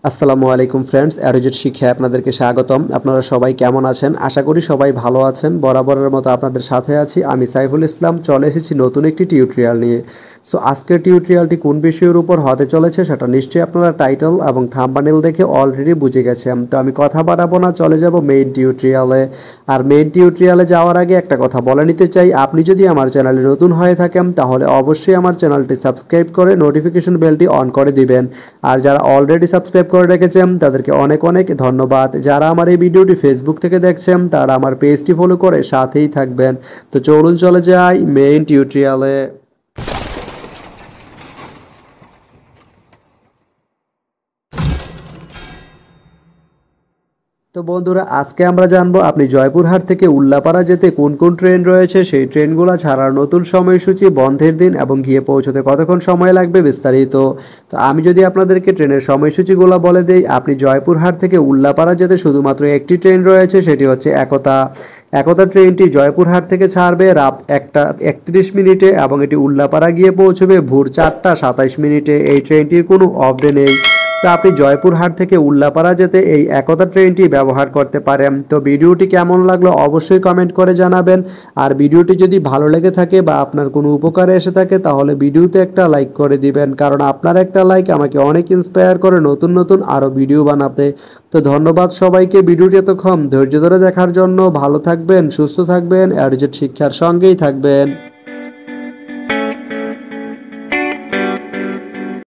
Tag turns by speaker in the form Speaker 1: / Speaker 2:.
Speaker 1: আসসালামু আলাইকুম ফ্রেন্ডস, অ্যারোজেট শিক্ষায় আপনাদেরকে স্বাগতম। আপনারা সবাই কেমন আছেন? আশা করি সবাই ভালো আছেন। বরাবরের মতো আপনাদের সাথে আছি আমি সাইফুল ইসলাম। চলে এসেছি নতুন একটি টিউটোরিয়াল নিয়ে। সো আজকের টিউটোরিয়ালটি কোন বিষয়ের উপর হতে চলেছে সেটা নিশ্চয়ই আপনারা টাইটেল এবং থাম্বনেল দেখে অলরেডি বুঝে গেছেন। তো আমি কথা বাড়াবো না, চলে যাব মেইন টিউটোরিয়ালে। আর মেইন টিউটোরিয়ালে যাওয়ার আগে একটা কথা বলে নিতে চাই, আপনি যদি আমার চ্যানেলে নতুন হয়ে থাকেন তাহলে অবশ্যই আমার চ্যানেলটি সাবস্ক্রাইব করে নোটিফিকেশন বেলটি অন করে দিবেন। আর যারা অলরেডি সাবস্ক্রাইব করে রেখেছেন তাদেরকে অনেক অনেক ধন্যবাদ। যারা আমার এই ভিডিওটি ফেসবুক থেকে দেখছেন তারা আমার পেজটি ফলো করে সাথেই থাকবেন। তো চলুন চলে যাই মেইন টিউটোরিয়ালে। তো বন্ধুরা, আজকে আমরা জানবো আপনি জয়পুরহাট থেকে উল্লাপাড়া যেতে কোন কোন ট্রেন রয়েছে, সেই ট্রেনগুলো ছাড়ার নতুন সময়সূচি, বন্ধের দিন এবং গিয়ে পৌঁছতে কতক্ষণ সময় লাগবে বিস্তারিত। তো আমি যদি আপনাদেরকে ট্রেনের সময়সূচিগুলো বলে দেই, আপনি জয়পুরহাট থেকে উল্লাপাড়া যেতে শুধুমাত্র একটি ট্রেন রয়েছে, সেটি হচ্ছে একতা। একতা ট্রেনটি জয়পুরহাট থেকে ছাড়বে রাত 1:31 এবং এটি উল্লাপাড়া গিয়ে পৌঁছবে ভোর 4:27। এই ট্রেনটির কোনো অফ ডে নেই। তো আপনি জয়পুরহাট থেকে উল্লাপাড়া যেতে এই একতা ট্রেনটি ব্যবহার করতে পারেন। তো ভিডিওটি কেমন লাগলো অবশ্যই কমেন্ট করে জানাবেন। আর ভিডিওটি যদি ভালো লেগে থাকে বা আপনার কোনো উপকারে এসে থাকে তাহলে ভিডিওতে একটা লাইক করে দিবেন, কারণ আপনার একটা লাইক আমাকে অনেক ইন্সপায়ার করে নতুন নতুন আরও ভিডিও বানাতে। তো ধন্যবাদ সবাইকে ভিডিওটি এতক্ষণ ধৈর্য ধরে দেখার জন্য। ভালো থাকবেন, সুস্থ থাকবেন, অ্যারোজেট শিক্ষার সঙ্গেই থাকবেন।